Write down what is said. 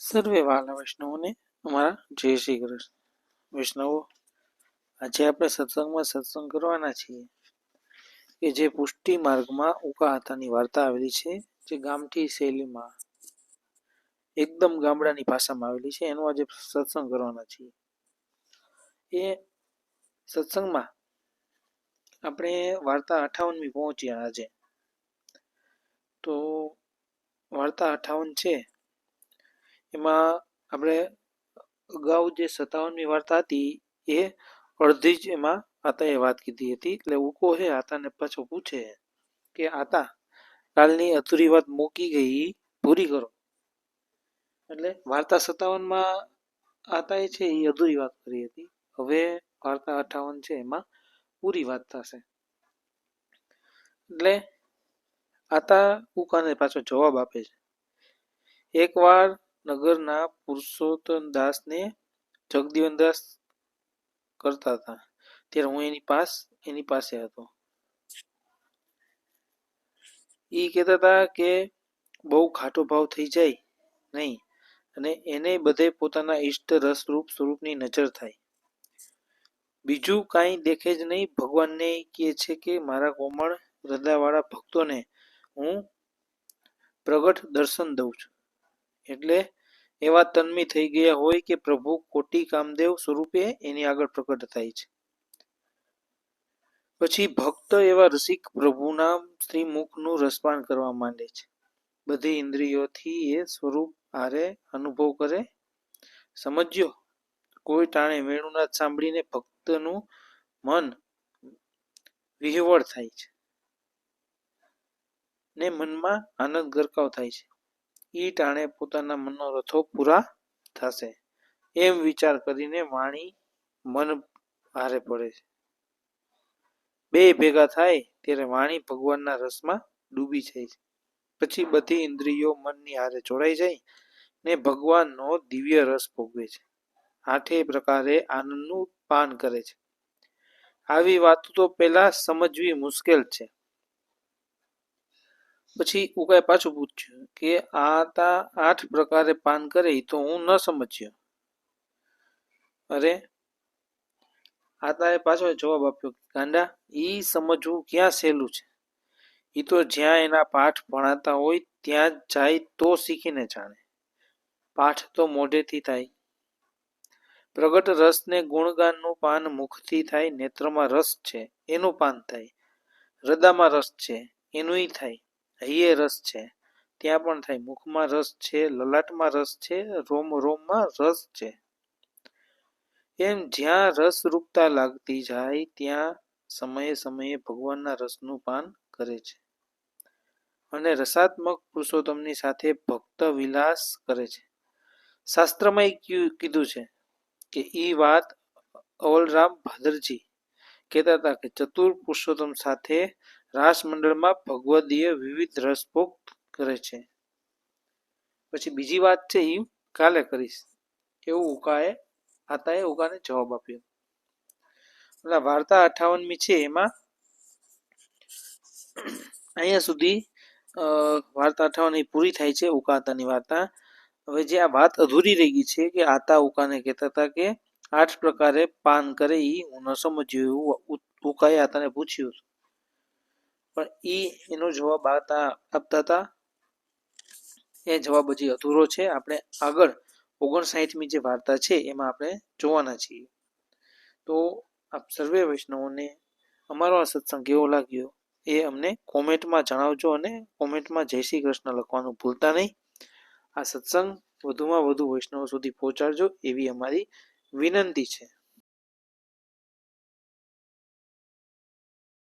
સર્વે વાલા વૈષ્ણવોને અમારા જય શ્રી કૃષ્ણ. વૈષ્ણવો, આજે આપણે સત્સંગ કરવાના છીએ કે જે પુષ્ટિ માર્ગમાં ઉકા હતાની વાર્તા આવેલી છે, જે ગામઠી શૈલીમાં એકદમ ગામડાની ભાષામાં આવેલી છે. એનો આજે સત્સંગ કરવાના છીએ. એ સત્સંગમાં આપણે વાર્તા 58મી પહોંચ્યા આજે. તો વાર્તા 58 છે એમાં આપણે અગાઉ જે 57મી વાર્તા હતી એ અડધી જ એમાં આતાએ વાત કીધી હતી. એટલે ઉકો હે આતાને પાછો પૂછે કે આતા, કાલની અધૂરી વાત મૂકી ગઈ, પૂરી કરો. એટલે વાર્તા 57માં આતાએ છે એ અધૂરી વાત કરી હતી. હવે વાર્તા 58 છે એમાં પૂરી વાત થશે. એટલે આતા ઉકાને પાછો જવાબ આપે છે. એકવાર નગરના પુરુષોત્તમ દાસને જગદીવનદાસ કરતા હતા, ત્યારે હું એની પાસે હતો. એ કહેતા હતા કે બહુ ખાટો ભાવ થઈ જાય નહીં, અને એને બધે પોતાના ઈષ્ટ રસરૂપ સ્વરૂપની નજર થાય. બીજું કાંઈ દેખે જ નહીં. ભગવાનને કહે છે કે મારા કોમળ હૃદયવાળા ભક્તોને હું પ્રગટ દર્શન દઉં છું. એટલે એવા તન્મી થઈ ગયા હોય કે પ્રભુ કોટી કામદેવ સ્વરૂપે એની આગળ પ્રગટ થાય છે. પછી ભક્ત એવા રસિક પ્રભુના શ્રીમુખનું રસપાન કરવા માંડે છે. બધી ઇન્દ્રિયોથી એ સ્વરૂપ હારે અનુભવ કરે. સમજ્યો? કોઈ ટાણે વેણુનાદ સાંભળીને ભક્તનું મન વિહવળ થાય છે ને મનમાં આનંદ ગરકાવ થાય છે. ઈ ટાણે પોતાના મનોરથો પૂરા થશે એમ વિચાર કરીને વાણી મન હારે પડે છે. બે ભેગા થાય ત્યારે વાણી ભગવાનના રસમાં ડૂબી જાય છે. પછી બધી ઇન્દ્રિયો મનની હારે જોડાઈ જાય ને ભગવાનનો દિવ્ય રસ ભોગવે છે. આઠેય પ્રકારે આનંદનું પાન કરે છે. આવી વાતો તો પહેલા સમજવી મુશ્કેલ છે. પછી ઉકાએ પાછું પૂછ્યું કે આતા 8 પ્રકારે પાન કરે એ તો હું ન સમજ્યો. અરે, આતાએ પાછો જવાબ આપ્યો, ગાંડા, ઈ સમજવું ક્યાં સહેલું છે. એ તો જ્યાં એના પાઠ ભણાતા હોય ત્યાં જાય તો શીખીને જાણે. પાઠ તો મોઢેથી થાય. પ્રગટ રસને ગુણગાનનું પાન મુખથી થાય. નેત્રમાં રસ છે એનું પાન થાય. હૃદયમાં રસ છે એનું થાય. હૈયે રસ છે ત્યાં પણ થાય. મુખમાં રસ છે, લલાટમાં રસ છે, રોમ રોમમાં રસ છે. એમ જ્યાં રસ રૂપતા લાગતી જાય ત્યાં સમયે સમયે ભગવાનના રસનું પાન કરે છે. અને રસાત્મક પુરુષોત્તમની સાથે ભક્ત વિલાસ કરે છે. શાસ્ત્રમાં કીધું છે કે ઈ વાત અવલરામ ભાદરજી કહેતા હતા કે ચતુર પુરુષોત્તમ સાથે રાસમંડળમાં ભગવદીય વિવિધ રસભોગ કરે છે. પછી બીજી વાત છે એ કાલે કરીશ એવું આતાએ ઉકાને જવાબ આપ્યો. એટલે વાર્તા 58મી છે એમાં અહીંયા સુધી વાર્તા 58 પૂરી થાય છે. ઉકા આતાની વાર્તા. હવે જે આ વાત અધૂરી રહી ગઈ છે કે આતા ઉકાને કહેતા હતા કે 8 પ્રકારે પાન કરે એ હું ન સમજ્યું એવું ઉકાએ આતાને પૂછ્યું. પણ એનો જવાબ આપતા હતા. એ જવાબ હજી અધૂરો છે. આપણે આગળ 59મી જે વાર્તા છે એમાં આપણે જોવાના છીએ. તો આપ સર્વે વૈષ્ણવોને અમારો આ સત્સંગ કેવો લાગ્યો એ અમને કોમેન્ટમાં જણાવજો, અને કોમેન્ટમાં જય શ્રી કૃષ્ણ લખવાનું ભૂલતા નહીં. આ સત્સંગ વધુમાં વધુ વૈષ્ણવો સુધી પહોંચાડજો એવી અમારી વિનંતી છે.